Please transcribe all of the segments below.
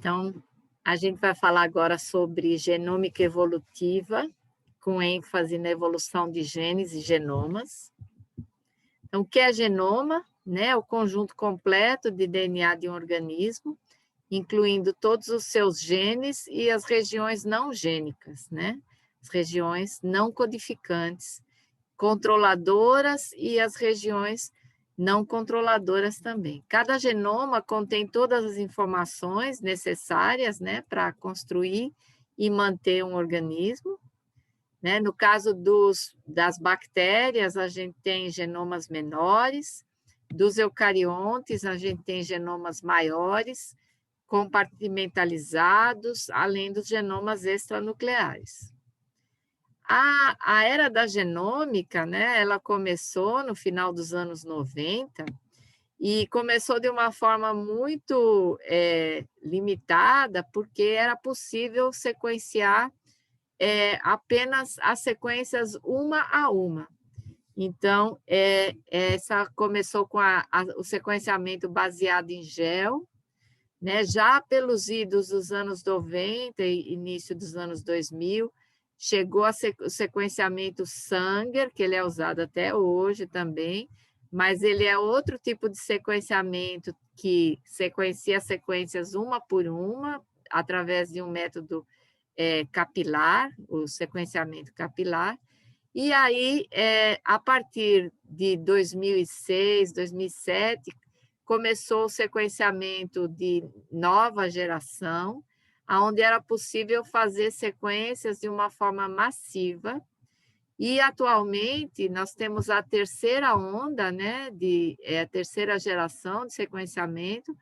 Então, a gente vai falar agora sobre genômica evolutiva, com ênfase na evolução de genes e genomas. Então, o que é genoma? Né? O conjunto completo de DNA de um organismo, incluindo todos os seus genes e as regiões não gênicas, né? As regiões não codificantes, controladoras e as regiões não controladoras também. Cada genoma contém todas as informações necessárias, né, para construir e manter um organismo. Né? No caso das bactérias, a gente tem genomas menores, dos eucariontes, a gente tem genomas maiores, compartimentalizados, além dos genomas extranucleares. A era da genômica, né, ela começou no final dos anos 90 e começou de uma forma muito limitada, porque era possível sequenciar apenas as sequências uma a uma. Então, essa começou com o sequenciamento baseado em gel, né? Já pelos idos dos anos 90 e início dos anos 2000, chegou o sequenciamento Sanger, que ele é usado até hoje também, mas ele é outro tipo de sequenciamento que sequencia sequências uma por uma, através de um método capilar, o sequenciamento capilar. E aí, a partir de 2006, 2007, começou o sequenciamento de nova geração, onde era possível fazer sequências de uma forma massiva. E, atualmente, nós temos a terceira onda, né, a terceira geração de sequenciamento,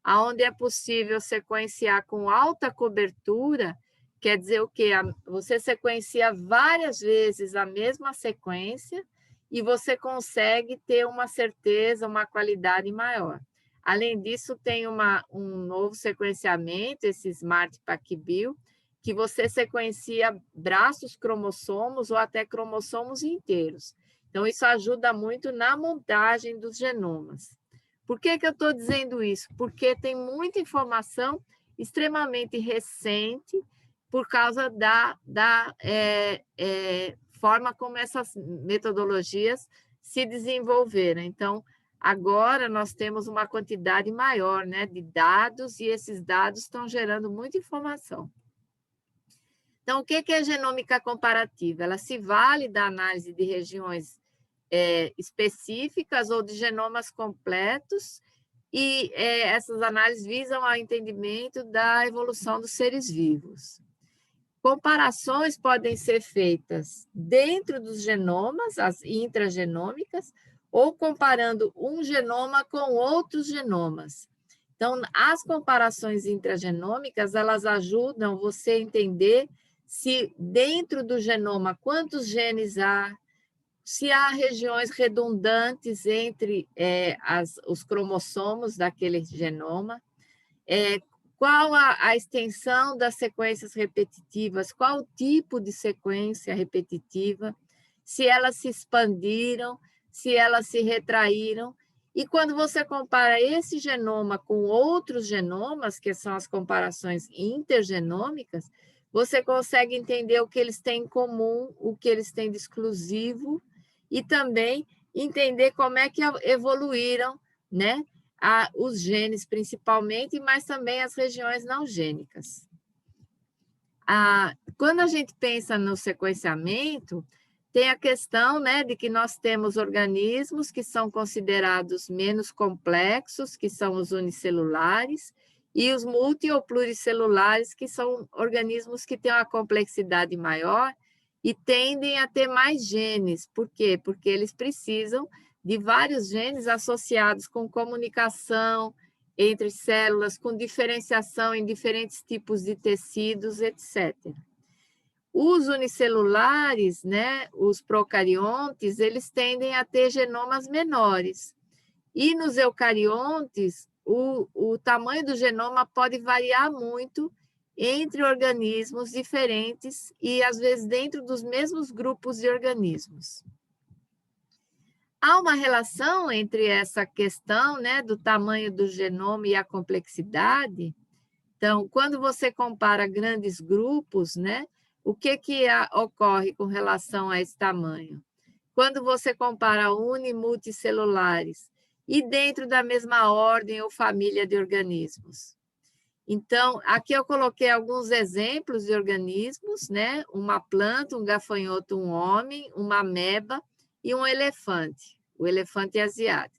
onde é possível sequenciar com alta cobertura. Quer dizer o quê? Você sequencia várias vezes a mesma sequência e você consegue ter uma certeza, uma qualidade maior. Além disso, tem um novo sequenciamento, esse Smart PacBio, que você sequencia braços cromossomos ou até cromossomos inteiros. Então, isso ajuda muito na montagem dos genomas. Por que eu estou dizendo isso? Porque tem muita informação extremamente recente por causa da forma como essas metodologias se desenvolveram. Então, agora nós temos uma quantidade maior, né, de dados, e esses dados estão gerando muita informação. Então, o que é genômica comparativa? Ela se vale da análise de regiões específicas ou de genomas completos, e essas análises visam ao entendimento da evolução dos seres vivos. Comparações podem ser feitas dentro dos genomas, as intragenômicas, ou comparando um genoma com outros genomas. Então, as comparações intragenômicas, elas ajudam você a entender se dentro do genoma quantos genes há, se há regiões redundantes entre os cromossomos daquele genoma, qual a extensão das sequências repetitivas, qual o tipo de sequência repetitiva, se elas se expandiram, se elas se retraíram. E quando você compara esse genoma com outros genomas, que são as comparações intergenômicas, você consegue entender o que eles têm em comum, o que eles têm de exclusivo, e também entender como é que evoluíram, né? Os genes principalmente, mas também as regiões não gênicas. Quando a gente pensa no sequenciamento, tem a questão, né, de que nós temos organismos que são considerados menos complexos, que são os unicelulares, e os multi ou pluricelulares, que são organismos que têm uma complexidade maior e tendem a ter mais genes. Por quê? Porque eles precisam de vários genes associados com comunicação entre células, com diferenciação em diferentes tipos de tecidos, etc. Os unicelulares, né, os procariontes, eles tendem a ter genomas menores. E nos eucariontes, o tamanho do genoma pode variar muito entre organismos diferentes e, às vezes, dentro dos mesmos grupos de organismos. Há uma relação entre essa questão, né, do tamanho do genoma e a complexidade, Então, quando você compara grandes grupos, né, o que ocorre com relação a esse tamanho? Quando você compara uni- e multicelulares e dentro da mesma ordem ou família de organismos. Então, aqui eu coloquei alguns exemplos de organismos, né? Uma planta, um gafanhoto, um homem, uma ameba e um elefante, o elefante asiático.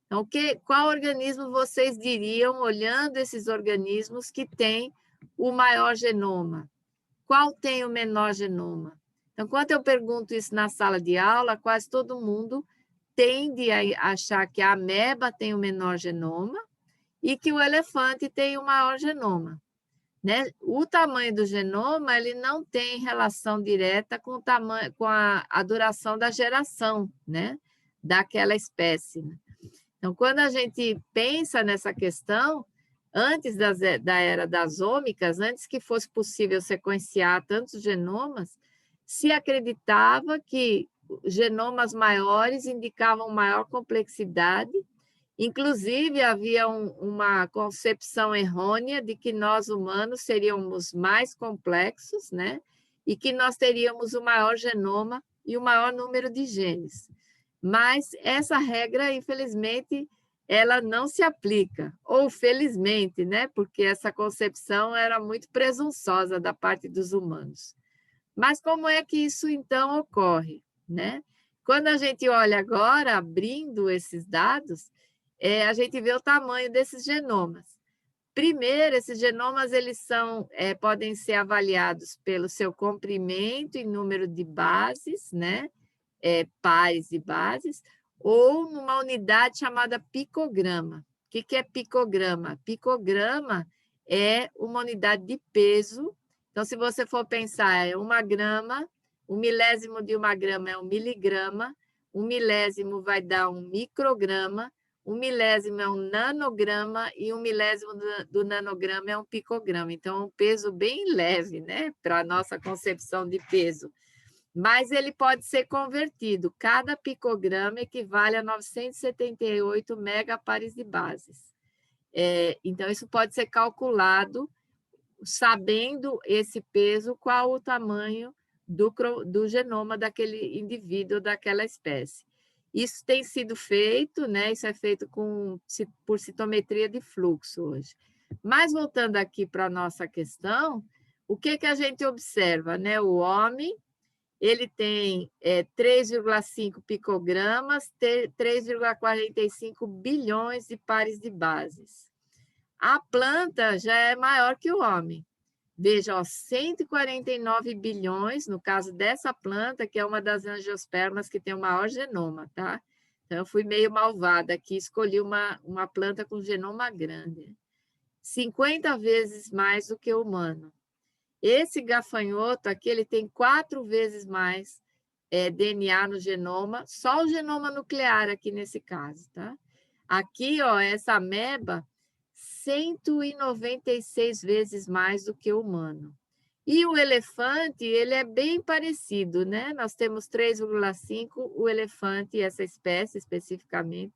Então, qual organismo vocês diriam, olhando esses organismos, que tem o maior genoma? Qual tem o menor genoma? Então, quando eu pergunto isso na sala de aula, quase todo mundo tende a achar que a ameba tem o menor genoma e que o elefante tem o maior genoma. Né? O tamanho do genoma ele não tem relação direta com, o tamanho, com a duração da geração, né? Daquela espécie. Então, quando a gente pensa nessa questão, antes da era das ômicas, antes que fosse possível sequenciar tantos genomas, se acreditava que genomas maiores indicavam maior complexidade. Inclusive, havia uma concepção errônea de que nós humanos seríamos mais complexos, né? E que nós teríamos o maior genoma e o maior número de genes. Mas essa regra, infelizmente, ela não se aplica, ou felizmente, né? Porque essa concepção era muito presunçosa da parte dos humanos. Mas como é que isso então ocorre, né? Quando a gente olha agora, abrindo esses dados, a gente vê o tamanho desses genomas. Primeiro, esses genomas podem ser avaliados pelo seu comprimento e número de bases, né? Pares de bases, ou numa unidade chamada picograma. O que é picograma? Picograma é uma unidade de peso. Então, se você for pensar, é uma grama, um milésimo de uma grama é um miligrama, um milésimo vai dar um micrograma, um milésimo é um nanograma e um milésimo do nanograma é um picograma. Então, é um peso bem leve, né? Para a nossa concepção de peso. Mas ele pode ser convertido. Cada picograma equivale a 978 megapares de bases. Então, isso pode ser calculado sabendo esse peso, qual o tamanho do genoma daquele indivíduo, daquela espécie. Isso tem sido feito, né? Isso é feito por citometria de fluxo hoje. Mas voltando aqui para a nossa questão, o que a gente observa, né? O homem, ele tem 3,5 picogramas, 3,45 bilhões de pares de bases. A planta já é maior que o homem. Veja, ó, 149 bilhões, no caso dessa planta, que é uma das angiospermas que tem o maior genoma, tá? Então, eu fui meio malvada aqui, escolhi uma planta com genoma grande. 50 vezes mais do que o humano. Esse gafanhoto aqui, ele tem 4 vezes mais DNA no genoma, só o genoma nuclear aqui nesse caso, tá? Aqui, ó, essa ameba, 196 vezes mais do que o humano. E o elefante, ele é bem parecido, né? Nós temos 3,5, o elefante, essa espécie especificamente,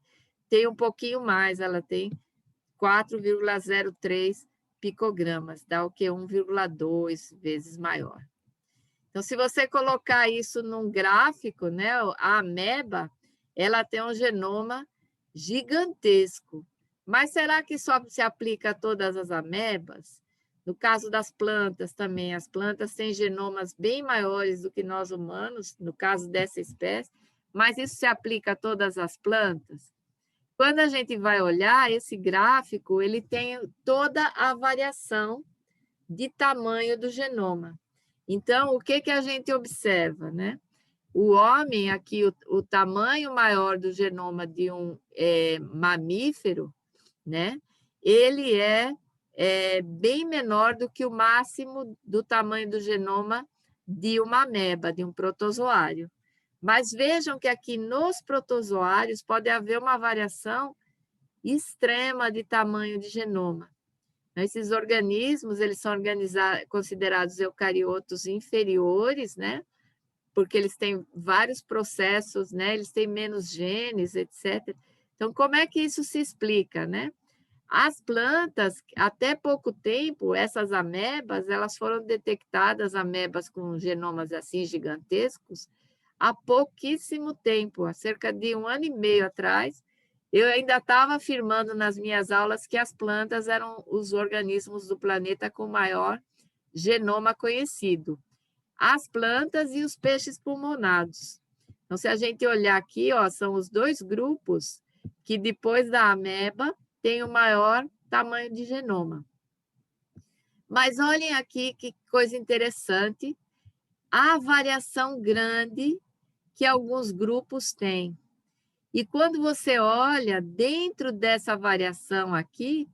tem um pouquinho mais, ela tem 4,03 picogramas, dá o que? 1,2 vezes maior. Então, se você colocar isso num gráfico, né, a ameba, ela tem um genoma gigantesco. Mas será que só se aplica a todas as amebas? No caso das plantas também, as plantas têm genomas bem maiores do que nós humanos, no caso dessa espécie, mas isso se aplica a todas as plantas? Quando a gente vai olhar esse gráfico, ele tem toda a variação de tamanho do genoma. Então, o que a gente observa, né? O homem, aqui, o tamanho maior do genoma de um mamífero, né? Ele é bem menor do que o máximo do tamanho do genoma de uma ameba, de um protozoário. Mas vejam que aqui nos protozoários pode haver uma variação extrema de tamanho de genoma. Esses organismos, eles são considerados eucariotos inferiores, né? Porque eles têm vários processos, né? Eles têm menos genes, etc. Então, como é que isso se explica, né? As plantas, até pouco tempo, essas amebas, elas foram detectadas, amebas com genomas assim gigantescos, há pouquíssimo tempo, há cerca de 1 ano e meio atrás, eu ainda estava afirmando nas minhas aulas que as plantas eram os organismos do planeta com maior genoma conhecido. As plantas e os peixes pulmonados. Então, se a gente olhar aqui, ó, são os dois grupos que, depois da ameba, têm o maior tamanho de genoma. Mas olhem aqui que coisa interessante, a variação grande que alguns grupos têm. E quando você olha, dentro dessa variação aqui,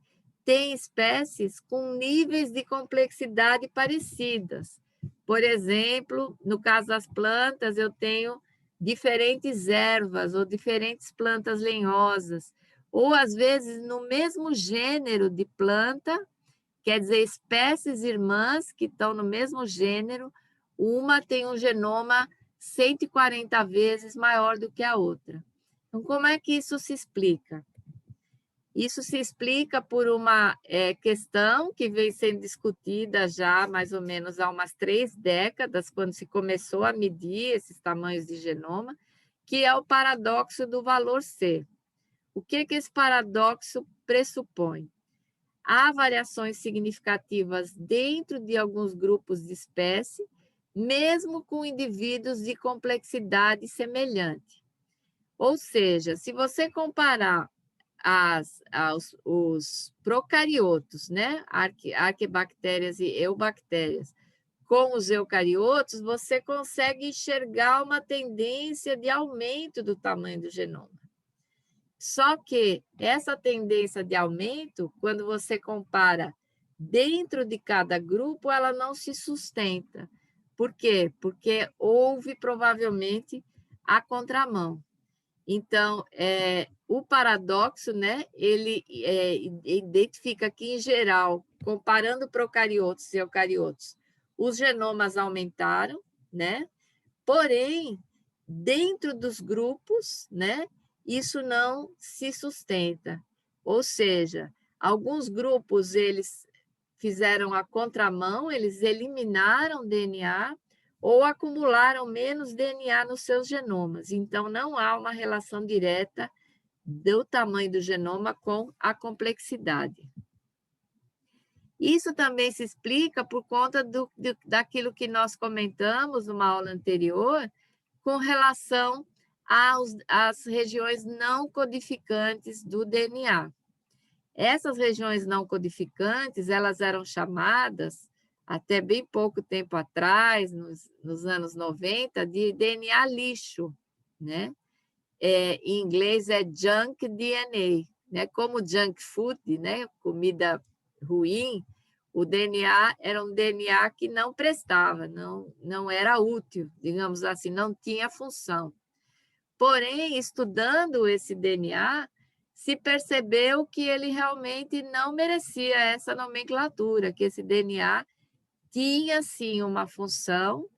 tem espécies com níveis de complexidade parecidas. Por exemplo, no caso das plantas, eu tenho diferentes ervas ou diferentes plantas lenhosas, ou às vezes no mesmo gênero de planta, quer dizer, espécies irmãs que estão no mesmo gênero, uma tem um genoma 140 vezes maior do que a outra. Então, como é que isso se explica? Isso se explica por uma questão que vem sendo discutida já mais ou menos há umas 3 décadas, quando se começou a medir esses tamanhos de genoma, que é o paradoxo do valor C. O que esse paradoxo pressupõe? Há variações significativas dentro de alguns grupos de espécie, mesmo com indivíduos de complexidade semelhante. Ou seja, se você comparar os procariotos, né? Arquibactérias e eubactérias, com os eucariotos, você consegue enxergar uma tendência de aumento do tamanho do genoma. Só que essa tendência de aumento, quando você compara dentro de cada grupo, ela não se sustenta. Por quê? Porque houve provavelmente a contramão. Então, o paradoxo, né, ele identifica que, em geral, comparando procariotos e eucariotos, os genomas aumentaram, né? Porém, dentro dos grupos, né, isso não se sustenta. Ou seja, alguns grupos eles fizeram a contramão, eles eliminaram DNA ou acumularam menos DNA nos seus genomas. Então, não há uma relação direta do tamanho do genoma com a complexidade. Isso também se explica por conta daquilo que nós comentamos numa aula anterior, com relação às regiões não codificantes do DNA. Essas regiões não codificantes, elas eram chamadas, até bem pouco tempo atrás, nos anos 90, de DNA lixo, né? Em inglês é junk DNA, né? Como junk food, né? Comida ruim, o DNA era um DNA que não prestava, não era útil, digamos assim, não tinha função. Porém, estudando esse DNA, se percebeu que ele realmente não merecia essa nomenclatura, que esse DNA tinha, sim, uma função,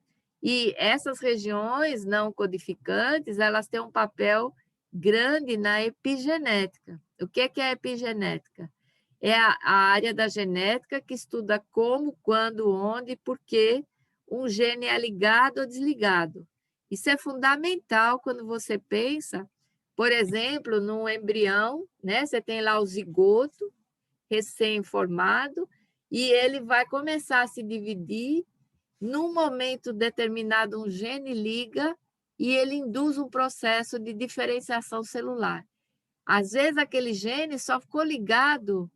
e essas regiões não codificantes, elas têm um papel grande na epigenética. O que é a epigenética? É a área da genética que estuda como, quando, onde e por que um gene é ligado ou desligado. Isso é fundamental quando você pensa, por exemplo, num embrião, né? Você tem lá o zigoto recém-formado e ele vai começar a se dividir. Num momento determinado, um gene liga e ele induz um processo de diferenciação celular. Às vezes, aquele gene só ficou ligado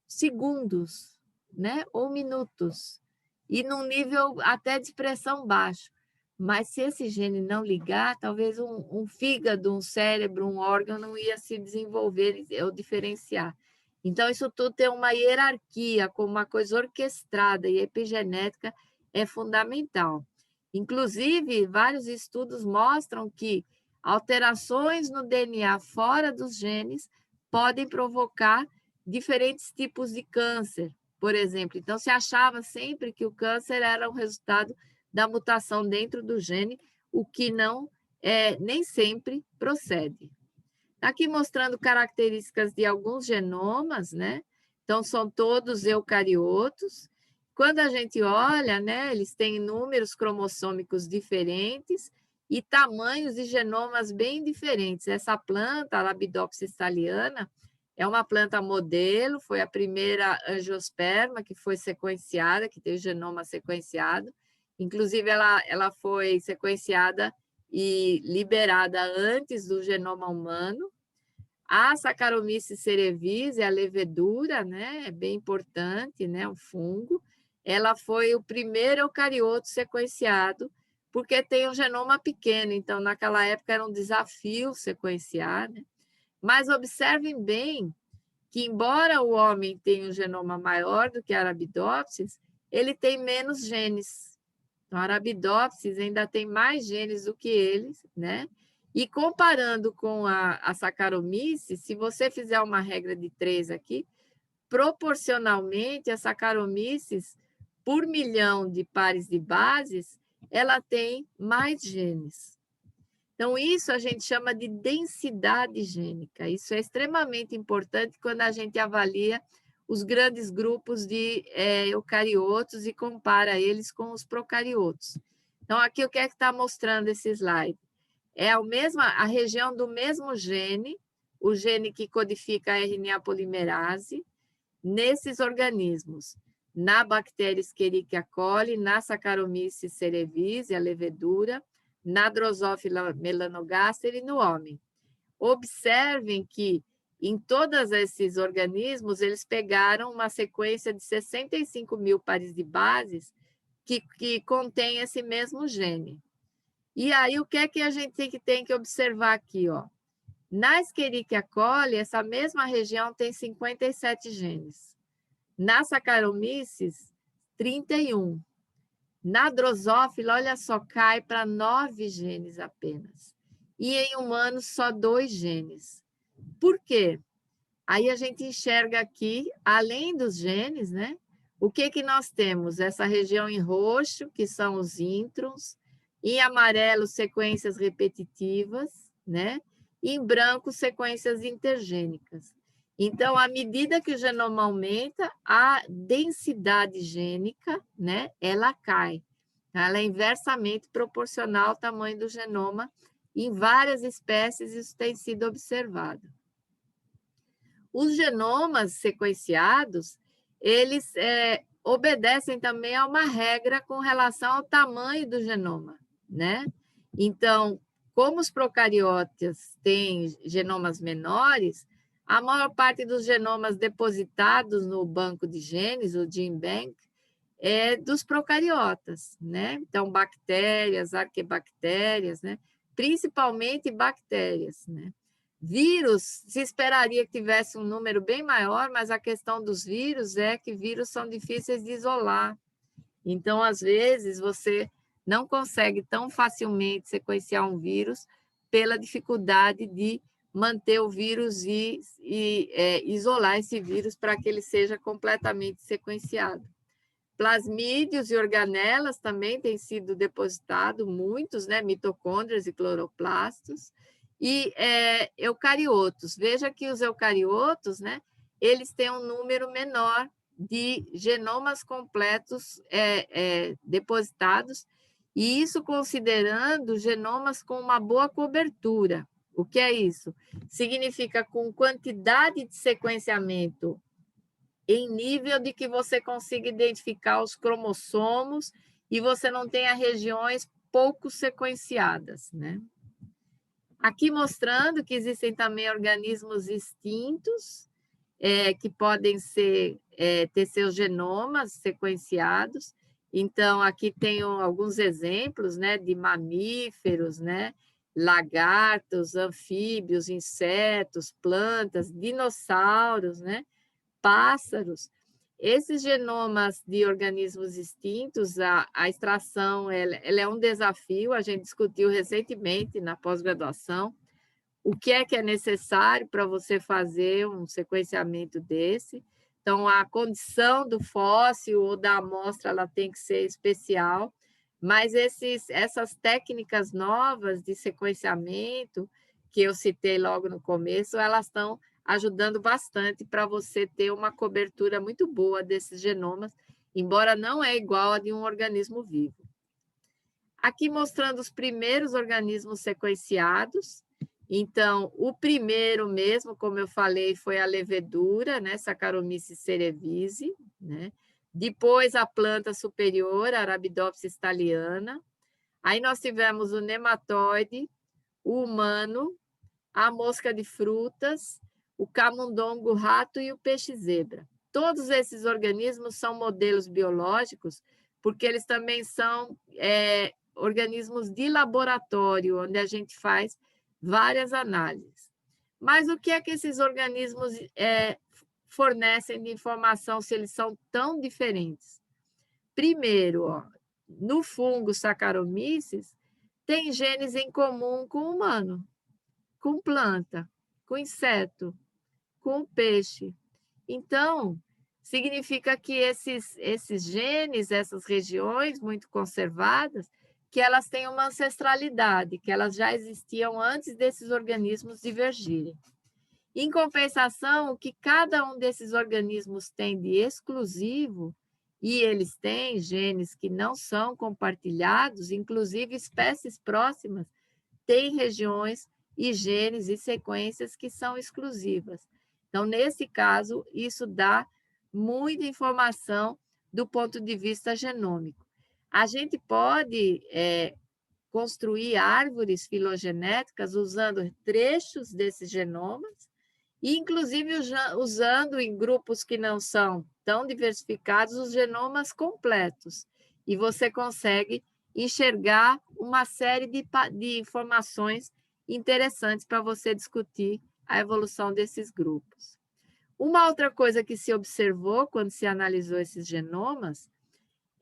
segundos, né? Ou minutos, e num nível até de expressão baixo. Mas se esse gene não ligar, talvez um fígado, um cérebro, um órgão não ia se desenvolver ou diferenciar. Então, isso tudo tem uma hierarquia, como uma coisa orquestrada, e a epigenética é fundamental. Inclusive, vários estudos mostram que alterações no DNA fora dos genes podem provocar diferentes tipos de câncer, por exemplo. Então, se achava sempre que o câncer era o resultado da mutação dentro do gene, o que nem sempre procede. Aqui mostrando características de alguns genomas, né? Então, são todos eucariotos. Quando a gente olha, né, eles têm números cromossômicos diferentes e tamanhos de genomas bem diferentes. Essa planta, a Arabidopsis thaliana, é uma planta modelo, foi a primeira angiosperma que foi sequenciada, que teve genoma sequenciado. Inclusive, ela foi sequenciada e liberada antes do genoma humano. A Saccharomyces cerevisiae, a levedura, né, é bem importante, né, um fungo. Ela foi o primeiro eucarioto sequenciado, porque tem um genoma pequeno, então naquela época era um desafio sequenciar, né? Mas observem bem que, embora o homem tenha um genoma maior do que a Arabidopsis, ele tem menos genes. Então, a Arabidopsis ainda tem mais genes do que eles, né? E comparando com a Saccharomyces, se você fizer uma regra de 3 aqui, proporcionalmente, a Saccharomyces, por milhão de pares de bases, ela tem mais genes. Então, isso a gente chama de densidade gênica. Isso é extremamente importante quando a gente avalia os grandes grupos de eucariotos e compara eles com os procariotos. Então, aqui o que é que está mostrando esse slide? É a região do mesmo gene, o gene que codifica a RNA polimerase, nesses organismos, na bactéria Escherichia coli, na Saccharomyces cerevisiae, a levedura, na Drosophila melanogaster e no homem. Observem que em todos esses organismos, eles pegaram uma sequência de 65 mil pares de bases que contém esse mesmo gene. E aí, o que é que a gente tem que observar aqui? Ó? Na Escherichia coli, essa mesma região tem 57 genes. Na Saccharomyces, 31. Na Drosophila, olha só, cai para 9 genes apenas. E em humanos, só 2 genes. Por quê? Aí a gente enxerga aqui, além dos genes, né? O que nós temos? Essa região em roxo, que são os introns, em amarelo, sequências repetitivas, né? E em branco, sequências intergênicas. Então, à medida que o genoma aumenta, a densidade gênica, né, ela cai. Ela é inversamente proporcional ao tamanho do genoma. Em várias espécies, isso tem sido observado. Os genomas sequenciados, eles obedecem também a uma regra com relação ao tamanho do genoma, né? Então, como os procariotas têm genomas menores, a maior parte dos genomas depositados no banco de genes, o Gene Bank, é dos procariotas, né? Então, bactérias, arquebactérias, né? Principalmente bactérias, né? Vírus, se esperaria que tivesse um número bem maior, mas a questão dos vírus é que vírus são difíceis de isolar. Então, às vezes, você não consegue tão facilmente sequenciar um vírus pela dificuldade de manter o vírus e isolar esse vírus para que ele seja completamente sequenciado. Plasmídeos e organelas também têm sido depositados, muitos, né? Mitocôndrias e cloroplastos. E eucariotos. Veja que os eucariotos, né? Eles têm um número menor de genomas completos depositados, e isso considerando genomas com uma boa cobertura. O que é isso? Significa com quantidade de sequenciamento em nível de que você consiga identificar os cromossomos e você não tenha regiões pouco sequenciadas, né? Aqui mostrando que existem também organismos extintos que podem ter seus genomas sequenciados. Então, aqui tenho alguns exemplos, né, de mamíferos, né, lagartos, anfíbios, insetos, plantas, dinossauros, né, pássaros. Esses genomas de organismos extintos, a extração ela é um desafio, a gente discutiu recentemente na pós-graduação, o que é necessário para você fazer um sequenciamento desse. Então, a condição do fóssil ou da amostra ela tem que ser especial, mas essas técnicas novas de sequenciamento, que eu citei logo no começo, elas estão ajudando bastante para você ter uma cobertura muito boa desses genomas, embora não é igual a de um organismo vivo. Aqui mostrando os primeiros organismos sequenciados. Então, o primeiro mesmo, como eu falei, foi a levedura, né? Saccharomyces cerevisiae, né? Depois a planta superior, Arabidopsis thaliana. Aí nós tivemos o nematóide, o humano, a mosca de frutas, o camundongo rato e o peixe-zebra. Todos esses organismos são modelos biológicos, porque eles também são organismos de laboratório, onde a gente faz várias análises. Mas o que é que esses organismos fornecem de informação se eles são tão diferentes? Primeiro, ó, no fungo Saccharomyces, tem genes em comum com o humano, com planta, com inseto, com peixe. Então, significa que esses genes, essas regiões muito conservadas, que elas têm uma ancestralidade, que elas já existiam antes desses organismos divergirem. Em compensação, o que cada um desses organismos tem de exclusivo, e eles têm genes que não são compartilhados, inclusive espécies próximas, têm regiões e genes e sequências que são exclusivas. Então, nesse caso, isso dá muita informação do ponto de vista genômico. A gente pode construir árvores filogenéticas usando trechos desses genomas, e inclusive usando em grupos que não são tão diversificados os genomas completos. E você consegue enxergar uma série de informações interessantes para você discutir a evolução desses grupos. Uma outra coisa que se observou quando se analisou esses genomas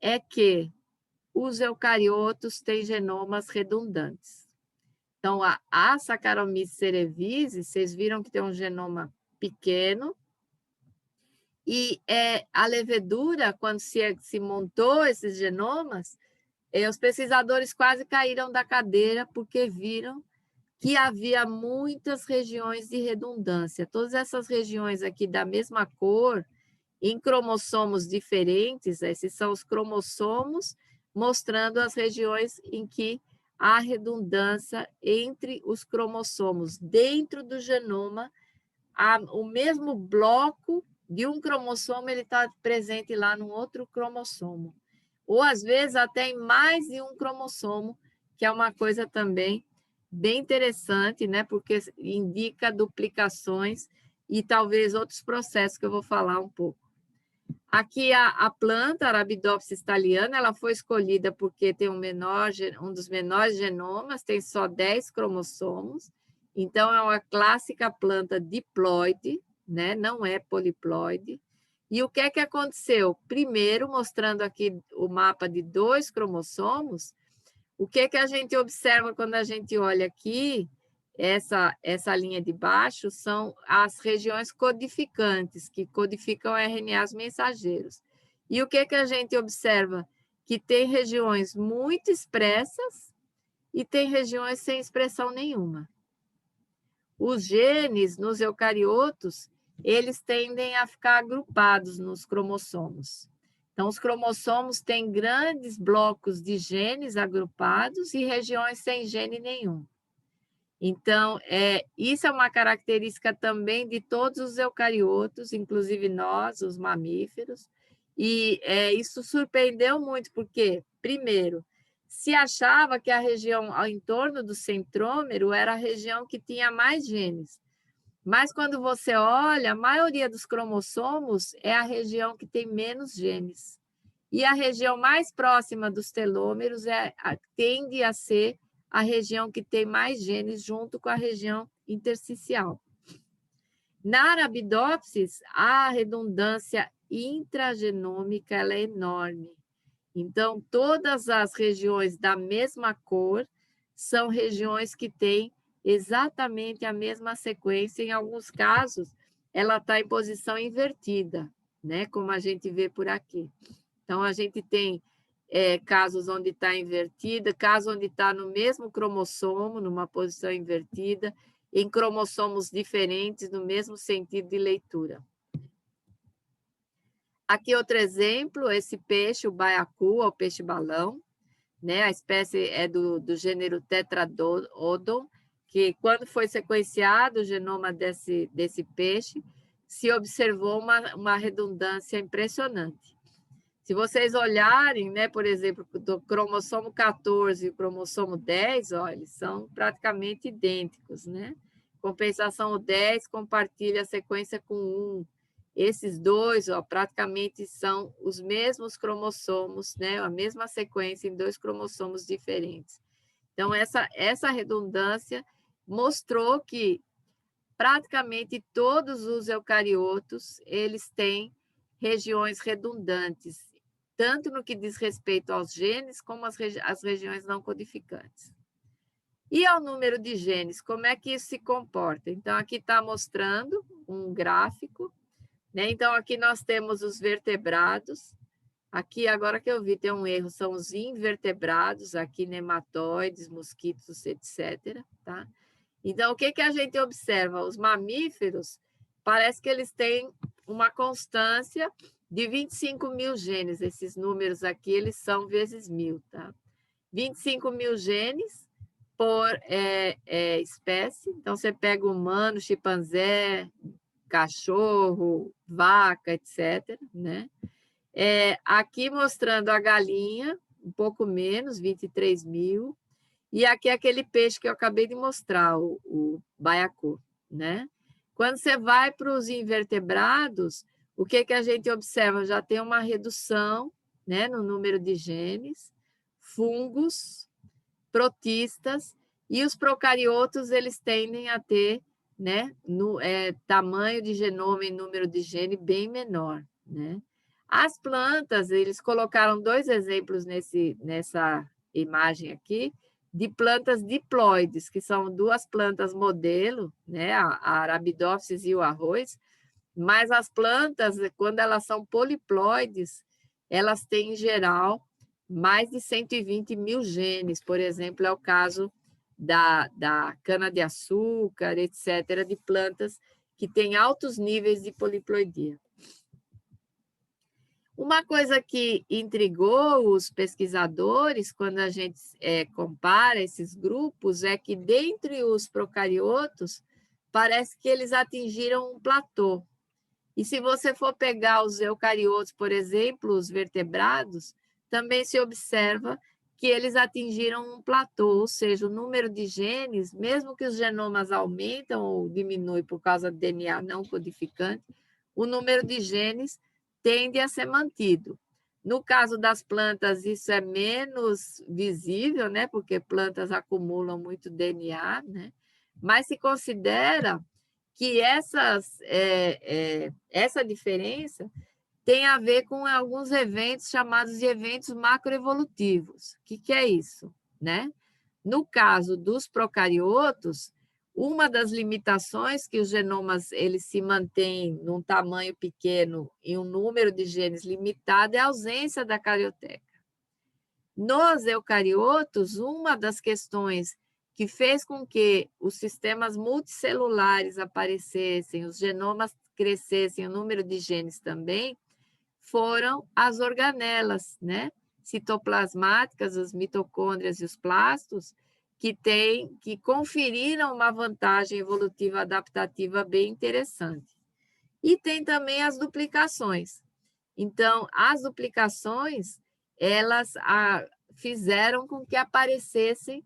é que os eucariotos têm genomas redundantes. Então, a Saccharomyces cerevisiae, vocês viram que tem um genoma pequeno, e a levedura, quando se montou esses genomas, os pesquisadores quase caíram da cadeira porque viram que havia muitas regiões de redundância. Todas essas regiões aqui da mesma cor, em cromossomos diferentes, esses são os cromossomos mostrando as regiões em que há redundância entre os cromossomos. Dentro do genoma, o mesmo bloco de um cromossomo ele está presente lá no outro cromossomo. Ou, às vezes, até em mais de um cromossomo, que é uma coisa também bem interessante, né? Porque indica duplicações e talvez outros processos que eu vou falar um pouco. Aqui a planta Arabidopsis thaliana, ela foi escolhida porque tem um dos menores genomas, tem só 10 cromossomos, então é uma clássica planta diploide, né? Não é poliploide. E o que é que aconteceu? Primeiro, mostrando aqui o mapa de 2 cromossomos, o que é que a gente observa quando a gente olha aqui? Essa linha de baixo são as regiões codificantes, que codificam RNAs mensageiros. E o que é que a gente observa? Que tem regiões muito expressas e tem regiões sem expressão nenhuma. Os genes nos eucariotos, eles tendem a ficar agrupados nos cromossomos. Então, os cromossomos têm grandes blocos de genes agrupados e regiões sem gene nenhum. Então, isso é uma característica também de todos os eucariotos, inclusive nós, os mamíferos, e isso surpreendeu muito, porque, primeiro, se achava que a região ao entorno do centrômero era a região que tinha mais genes, mas quando você olha, a maioria dos cromossomos é a região que tem menos genes, e a região mais próxima dos telômeros tende a ser a região que tem mais genes junto com a região intersticial. Na Arabidopsis, a redundância intragenômica ela é enorme. Então, todas as regiões da mesma cor são regiões que têm exatamente a mesma sequência. Em alguns casos, ela está em posição invertida, né? Como a gente vê por aqui. Então, a gente tem casos onde está invertida, casos onde está no mesmo cromossomo, numa posição invertida, em cromossomos diferentes no mesmo sentido de leitura. Aqui outro exemplo, esse peixe, o baiacu, ou peixe-balão, né? A espécie é do gênero Tetradodon, que quando foi sequenciado o genoma desse peixe, se observou uma redundância impressionante. Se vocês olharem, né, por exemplo, do cromossomo 14 e o cromossomo 10, ó, eles são praticamente idênticos, né? Compensação, o 10 compartilha a sequência com 1. Esses dois, ó, praticamente são os mesmos cromossomos, né? A mesma sequência em 2 cromossomos diferentes. Então, essa redundância mostrou que praticamente todos os eucariotos, eles têm regiões redundantes, tanto no que diz respeito aos genes, como as regiões não codificantes. E ao número de genes, como é que isso se comporta? Então, aqui está mostrando um gráfico, né? Então, aqui nós temos os vertebrados. Aqui, agora que eu vi, tem um erro, são os invertebrados, aqui nematóides, mosquitos, etc. Tá? Então, o que a gente observa? Os mamíferos, parece que eles têm uma constância de 25.000 genes. Esses números aqui, eles são vezes 1.000, tá? 25.000 genes por espécie. Então, você pega humano, chimpanzé, cachorro, vaca, etc., né? Aqui mostrando a galinha, um pouco menos, 23.000. E aqui é aquele peixe que eu acabei de mostrar, o baiacu, né? Quando você vai para os invertebrados, o que a gente observa? Já tem uma redução, né, no número de genes, fungos, protistas, e os procariotos, eles tendem a ter, né, tamanho de genoma e número de gene bem menor, né? As plantas, eles colocaram 2 exemplos nessa imagem aqui, de plantas diploides, que são 2 plantas modelo, né, a Arabidopsis e o arroz, mas as plantas, quando elas são poliploides, elas têm, em geral, mais de 120.000 genes. Por exemplo, é o caso da cana-de-açúcar, etc., de plantas que têm altos níveis de poliploidia. Uma coisa que intrigou os pesquisadores quando a gente compara esses grupos é que, dentre os procariotos, parece que eles atingiram um platô. E se você for pegar os eucariotos, por exemplo, os vertebrados, também se observa que eles atingiram um platô, ou seja, o número de genes, mesmo que os genomas aumentam ou diminuem por causa do DNA não codificante, o número de genes tende a ser mantido. No caso das plantas, isso é menos visível, né? Porque plantas acumulam muito DNA, né? Mas se considera que essa diferença tem a ver com alguns eventos chamados de eventos macroevolutivos. O que é isso, né? No caso dos procariotos, uma das limitações que os genomas eles se mantêm num tamanho pequeno e um número de genes limitado é a ausência da carioteca. Nos eucariotos, uma das questões que fez com que os sistemas multicelulares aparecessem, os genomas crescessem, o número de genes também, foram as organelas, né? Citoplasmáticas, as mitocôndrias e os plastos, que conferiram uma vantagem evolutiva adaptativa bem interessante. E tem também as duplicações. Então, as duplicações, elas fizeram com que aparecessem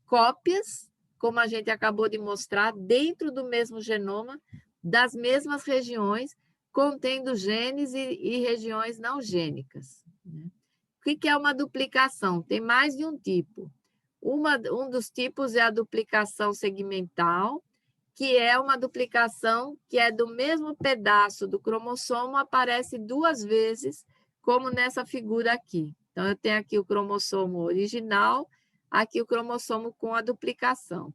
cópias, como a gente acabou de mostrar, dentro do mesmo genoma, das mesmas regiões, contendo genes e regiões não gênicas. O que é uma duplicação? Tem mais de um tipo. Um dos tipos é a duplicação segmental, que é uma duplicação que é do mesmo pedaço do cromossomo, aparece 2 vezes, como nessa figura aqui. Então, eu tenho aqui o cromossomo original, aqui o cromossomo com a duplicação.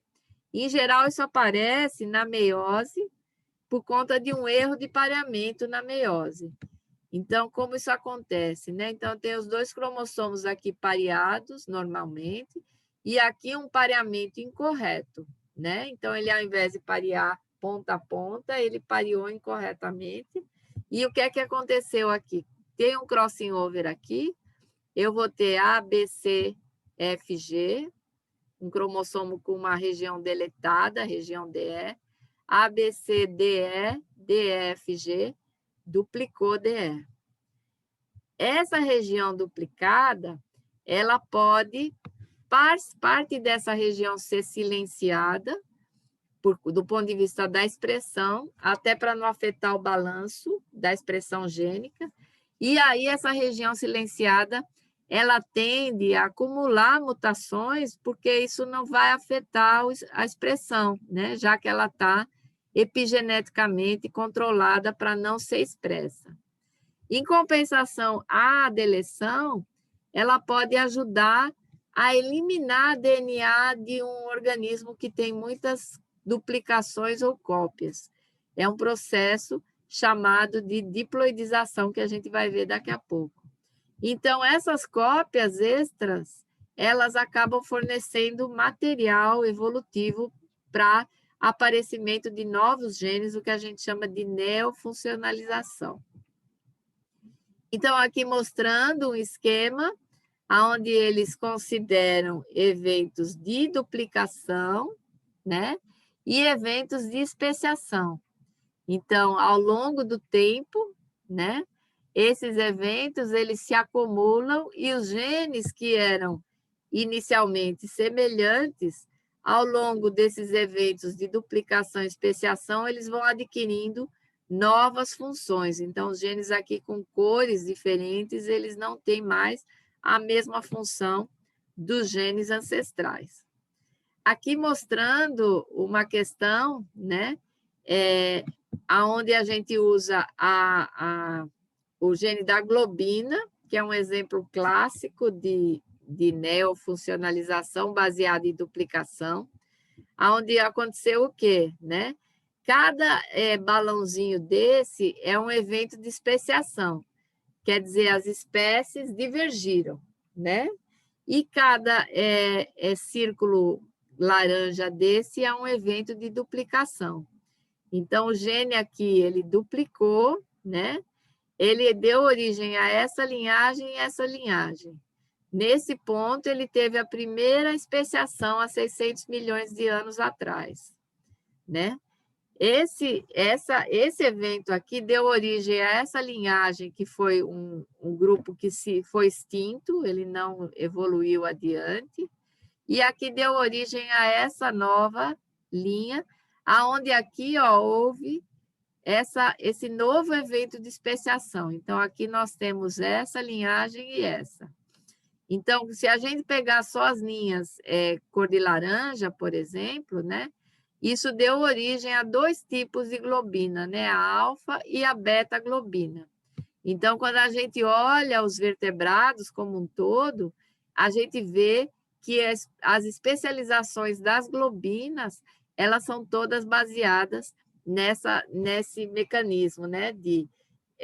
Em geral, isso aparece na meiose, por conta de um erro de pareamento na meiose. Então, como isso acontece, né? Então, tem os 2 cromossomos aqui pareados, normalmente, e aqui um pareamento incorreto, né? Então, ele, ao invés de parear ponta a ponta, ele pareou incorretamente. E o que é que aconteceu aqui? Tem um crossing over aqui, eu vou ter A, B, C, F, G, um cromossomo com uma região deletada, região DE, A, B, C, DE, DF, G, duplicou DE. Essa região duplicada, ela pode, parte dessa região ser silenciada, do ponto de vista da expressão, até para não afetar o balanço da expressão gênica, e aí essa região silenciada, ela tende a acumular mutações, porque isso não vai afetar a expressão, né? Já que ela está epigeneticamente controlada para não ser expressa. Em compensação, a deleção, ela pode ajudar a eliminar DNA de um organismo que tem muitas duplicações ou cópias. É um processo chamado de diploidização, que a gente vai ver daqui a pouco. Então, essas cópias extras, elas acabam fornecendo material evolutivo para aparecimento de novos genes, o que a gente chama de neofuncionalização. Então, aqui mostrando um esquema onde eles consideram eventos de duplicação, né? E eventos de especiação. Então, ao longo do tempo, né? Esses eventos, eles se acumulam e os genes que eram inicialmente semelhantes, ao longo desses eventos de duplicação e especiação, eles vão adquirindo novas funções. Então, os genes aqui com cores diferentes, eles não têm mais a mesma função dos genes ancestrais. Aqui mostrando uma questão, né, onde a gente usa o gene da globina, que é um exemplo clássico de neofuncionalização baseada em duplicação, onde aconteceu o quê? Né? Cada balãozinho desse é um evento de especiação, quer dizer, as espécies divergiram, né? E cada círculo laranja desse é um evento de duplicação. Então, o gene aqui, ele duplicou, né? Ele deu origem a essa linhagem e essa linhagem. Nesse ponto, ele teve a primeira especiação há 600 milhões de anos atrás, né? Esse evento aqui deu origem a essa linhagem, que foi um grupo que foi extinto, ele não evoluiu adiante, e aqui deu origem a essa nova linha, aonde aqui houve esse novo evento de especiação. Então, aqui nós temos essa linhagem e essa. Então, se a gente pegar só as linhas cor de laranja, por exemplo, né? Isso deu origem a dois tipos de globina, né? A alfa e a beta-globina. Então, quando a gente olha os vertebrados como um todo, a gente vê que as especializações das globinas, elas são todas baseadas nesse mecanismo, né? De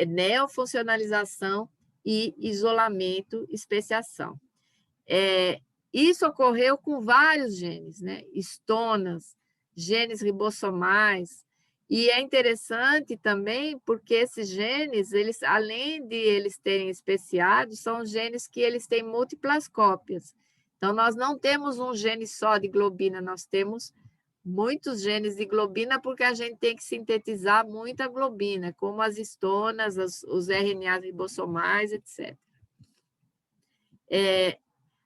neofuncionalização e isolamento, especiação. Isso ocorreu com vários genes, né? Estonas, genes ribossomais, e é interessante também porque esses genes, eles, além de eles terem especiados, são genes que eles têm múltiplas cópias. Então, nós não temos um gene só de globina, nós temos muitos genes de globina porque a gente tem que sintetizar muita globina, como as estonas, os RNAs ribossomais, etc.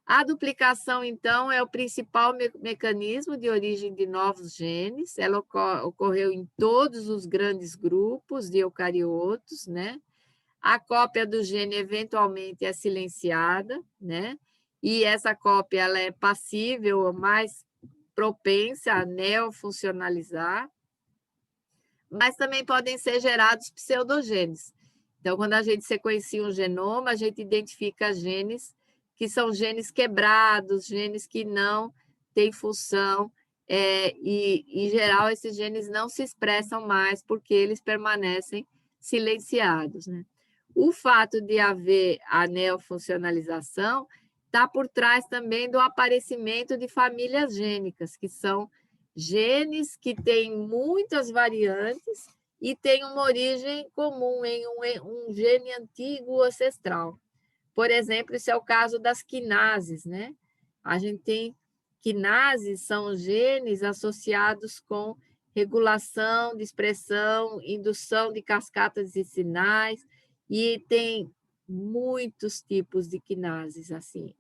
A duplicação, então, é o principal mecanismo de origem de novos genes. Ela ocorreu em todos os grandes grupos de eucariotos, né? A cópia do gene eventualmente é silenciada, né? E essa cópia ela é passível, mais propensa a neofuncionalizar, mas também podem ser gerados pseudogenes. Então, quando a gente sequencia um genoma, a gente identifica genes que são genes quebrados, genes que não têm função, e, em geral, esses genes não se expressam mais porque eles permanecem silenciados, né? O fato de haver a neofuncionalização está por trás também do aparecimento de famílias gênicas, que são genes que têm muitas variantes e têm uma origem comum em um gene antigo ancestral. Por exemplo, esse é o caso das quinases, né? A gente tem quinases, são genes associados com regulação de expressão, indução de cascatas de sinais, e tem muitos tipos de quinases, assim.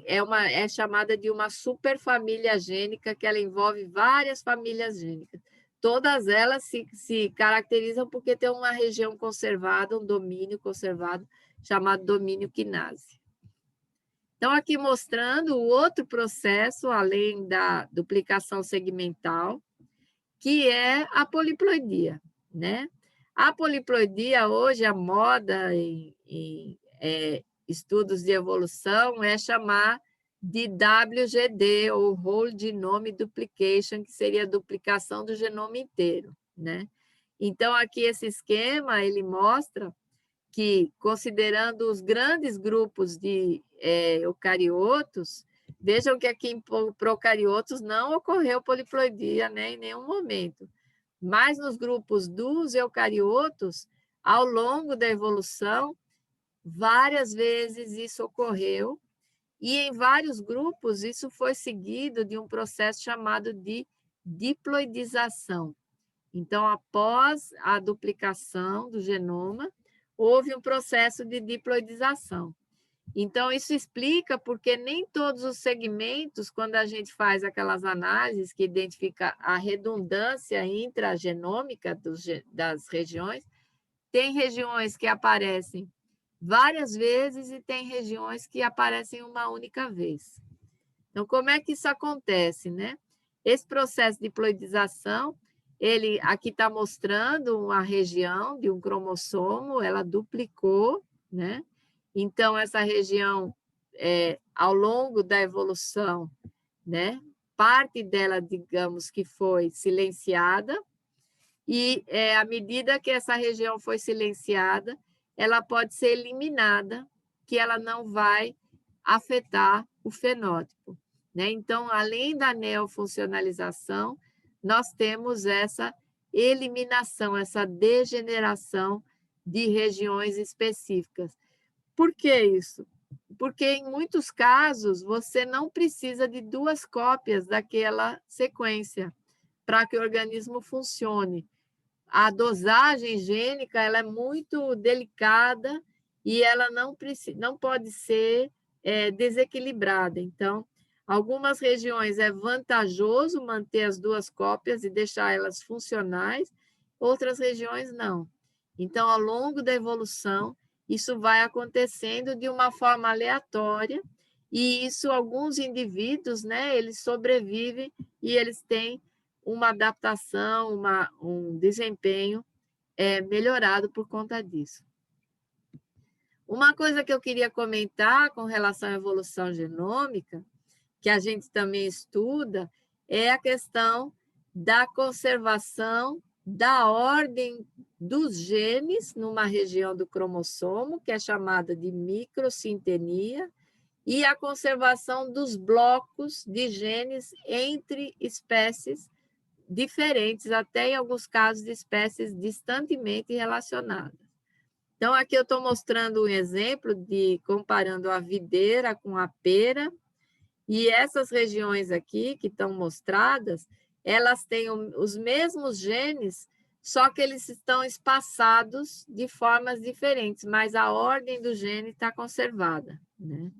É chamada de uma superfamília gênica, que ela envolve várias famílias gênicas. Todas elas se caracterizam porque tem uma região conservada, um domínio conservado, chamado domínio quinase. Então, aqui mostrando o outro processo, além da duplicação segmental, que é a poliploidia, né? A poliploidia, hoje, a moda em estudos de evolução é chamar de WGD, ou Whole Genome Duplication, que seria a duplicação do genoma inteiro, né? Então, aqui esse esquema, ele mostra que, considerando os grandes grupos de eucariotos, vejam que aqui em procariotos não ocorreu poliploidia, né, em nenhum momento. Mas nos grupos dos eucariotos, ao longo da evolução, várias vezes isso ocorreu, e em vários grupos isso foi seguido de um processo chamado de diploidização. Então, após a duplicação do genoma, houve um processo de diploidização. Então, isso explica porque nem todos os segmentos, quando a gente faz aquelas análises que identifica a redundância intragenômica das regiões, tem regiões que aparecem várias vezes e tem regiões que aparecem uma única vez. Então, como é que isso acontece, né? Esse processo de diploidização, ele aqui está mostrando uma região de um cromossomo, ela duplicou, né? Então, essa região, ao longo da evolução, né? Parte dela, digamos que foi silenciada, e à medida que essa região foi silenciada, ela pode ser eliminada, que ela não vai afetar o fenótipo, né? Então, além da neofuncionalização, nós temos essa eliminação, essa degeneração de regiões específicas. Por que isso? Porque, em muitos casos, você não precisa de duas cópias daquela sequência para que o organismo funcione. A dosagem gênica ela é muito delicada e ela não pode ser desequilibrada. Então, algumas regiões é vantajoso manter as duas cópias e deixar elas funcionais, outras regiões não. Então, ao longo da evolução, isso vai acontecendo de uma forma aleatória, e isso, alguns indivíduos, né, eles sobrevivem e eles têm uma adaptação, um desempenho melhorado por conta disso. Uma coisa que eu queria comentar com relação à evolução genômica, que a gente também estuda, é a questão da conservação da ordem dos genes numa região do cromossomo, que é chamada de microcintenia, e a conservação dos blocos de genes entre espécies diferentes, até em alguns casos de espécies distantemente relacionadas. Então, aqui eu estou mostrando um exemplo de comparando a videira com a pera, e essas regiões aqui que estão mostradas, elas têm os mesmos genes, só que eles estão espaçados de formas diferentes, mas a ordem do gene está conservada, né?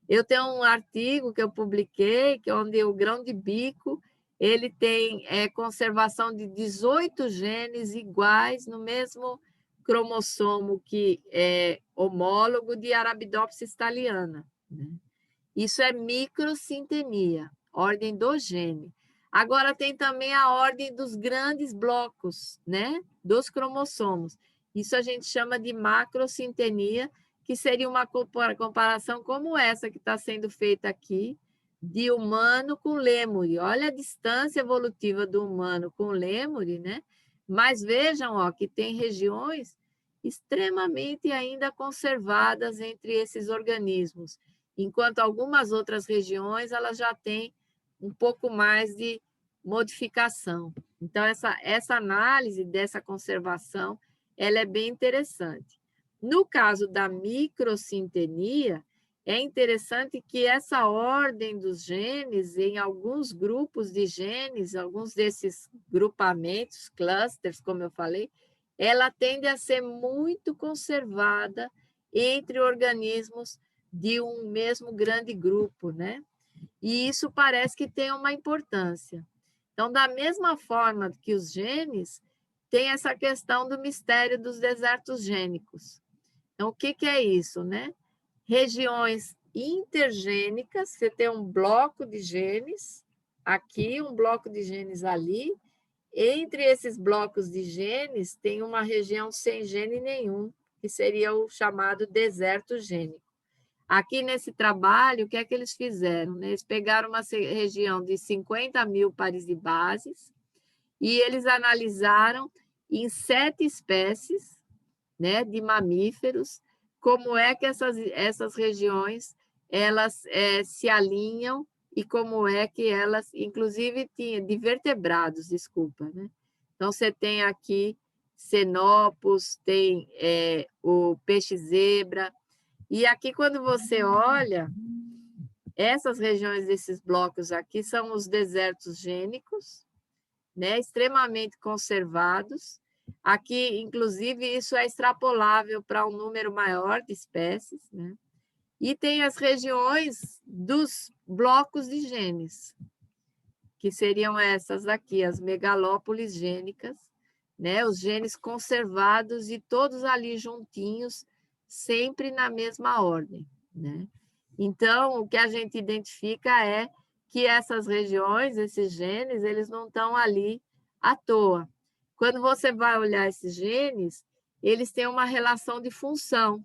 Eu tenho um artigo que eu publiquei, que é onde o grão de bico ele tem conservação de 18 genes iguais no mesmo cromossomo que é homólogo de Arabidopsis thaliana, né? Isso é microcintenia, ordem do gene. Agora, tem também a ordem dos grandes blocos, né, dos cromossomos. Isso a gente chama de macrocintenia, que seria uma comparação como essa que está sendo feita aqui, de humano com lêmure. Olha a distância evolutiva do humano com lêmure, né? Mas vejam, ó, que tem regiões extremamente ainda conservadas entre esses organismos, enquanto algumas outras regiões elas já têm um pouco mais de modificação. Então, essa análise dessa conservação, ela é bem interessante. No caso da microsintenia, é interessante que essa ordem dos genes, em alguns grupos de genes, alguns desses grupamentos, clusters, como eu falei, ela tende a ser muito conservada entre organismos de um mesmo grande grupo, né? E isso parece que tem uma importância. Então, da mesma forma que os genes, tem essa questão do mistério dos desertos gênicos. Então, o que é isso, né? Regiões intergênicas, você tem um bloco de genes aqui, um bloco de genes ali. Entre esses blocos de genes, tem uma região sem gene nenhum, que seria o chamado deserto gênico. Aqui nesse trabalho, o que é que eles fizeram? Eles pegaram uma região de 50 mil pares de bases e eles analisaram em 7 espécies, né, de mamíferos, como é que essas regiões elas se alinham e como é que elas, inclusive, de vertebrados, desculpa, né? Então, você tem aqui cenopos, tem o peixe-zebra, e aqui, quando você olha, essas regiões desses blocos aqui são os desertos gênicos, né, extremamente conservados. Aqui, inclusive, isso é extrapolável para um número maior de espécies, né? E tem as regiões dos blocos de genes, que seriam essas aqui, as megalópolis gênicas, né? Os genes conservados e todos ali juntinhos, sempre na mesma ordem, né? Então, o que a gente identifica é que essas regiões, esses genes, eles não estão ali à toa. Quando você vai olhar esses genes, eles têm uma relação de função.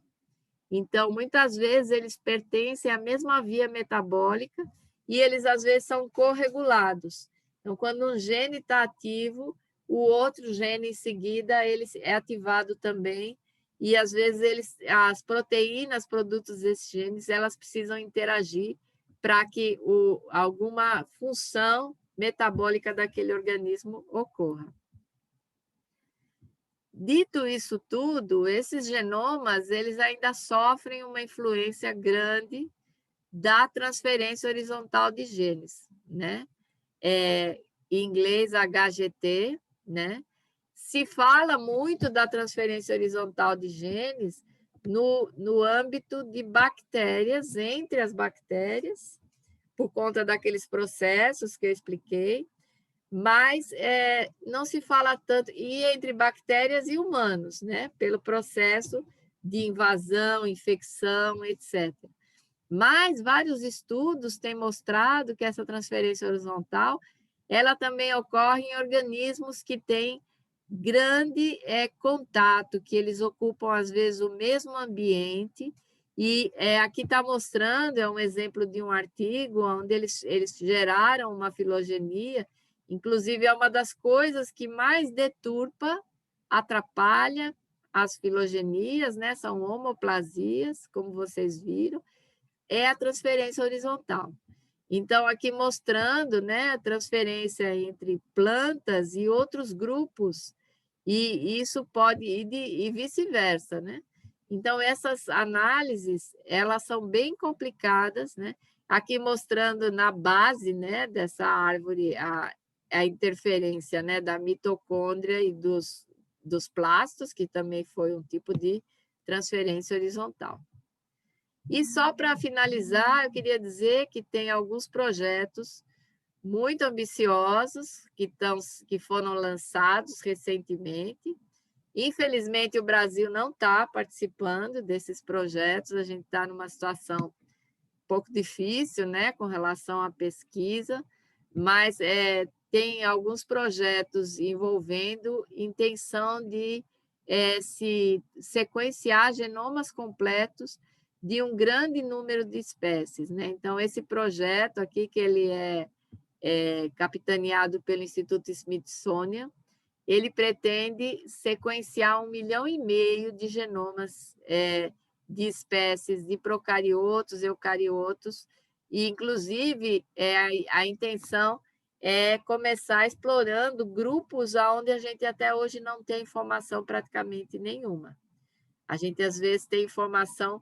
Então, muitas vezes, eles pertencem à mesma via metabólica e eles, às vezes, são corregulados. Então, quando um gene está ativo, o outro gene, em seguida, ele é ativado também. E, às vezes, as proteínas produtos desses genes, elas precisam interagir para que alguma função metabólica daquele organismo ocorra. Dito isso tudo, esses genomas, eles ainda sofrem uma influência grande da transferência horizontal de genes, né? Em inglês, HGT, né? Se fala muito da transferência horizontal de genes no âmbito de bactérias, entre as bactérias, por conta daqueles processos que eu expliquei, mas não se fala tanto, e entre bactérias e humanos, né? Pelo processo de invasão, infecção, etc. Mas vários estudos têm mostrado que essa transferência horizontal, ela também ocorre em organismos que têm grande contato, que eles ocupam, às vezes, o mesmo ambiente, e aqui está mostrando, é um exemplo de um artigo onde eles geraram uma filogenia, inclusive é uma das coisas que mais deturpa, atrapalha as filogenias, né? São homoplasias, como vocês viram, é a transferência horizontal. Então, aqui mostrando, né, a transferência entre plantas e outros grupos, e isso pode ir e vice-versa, né? Então, essas análises, elas são bem complicadas, né? Aqui mostrando na base, né, dessa árvore a interferência, né, da mitocôndria e dos plastos, que também foi um tipo de transferência horizontal. E só para finalizar, eu queria dizer que tem alguns projetos muito ambiciosos que foram lançados recentemente. Infelizmente, o Brasil não está participando desses projetos, a gente está numa situação um pouco difícil, né, com relação à pesquisa, mas tem alguns projetos envolvendo intenção de se sequenciar genomas completos de um grande número de espécies, né? Então, esse projeto aqui, que ele é capitaneado pelo Instituto Smithsonian, ele pretende sequenciar 1,5 milhão de genomas de espécies de procariotos, eucariotos, e, inclusive, a intenção é começar explorando grupos onde a gente até hoje não tem informação praticamente nenhuma. A gente, às vezes, tem informação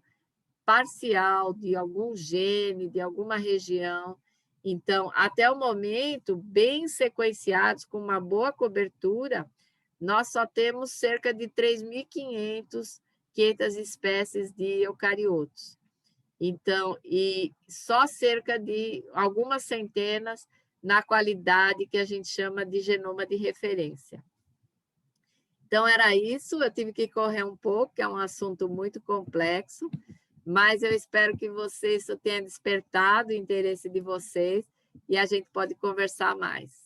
parcial de algum gene, de alguma região. Então, até o momento, bem sequenciados, com uma boa cobertura, nós só temos cerca de 3.500 espécies de eucariotos. Então, e só cerca de algumas centenas na qualidade que a gente chama de genoma de referência. Então, era isso, eu tive que correr um pouco, que é um assunto muito complexo, mas eu espero que isso tenha despertado o interesse de vocês e a gente pode conversar mais.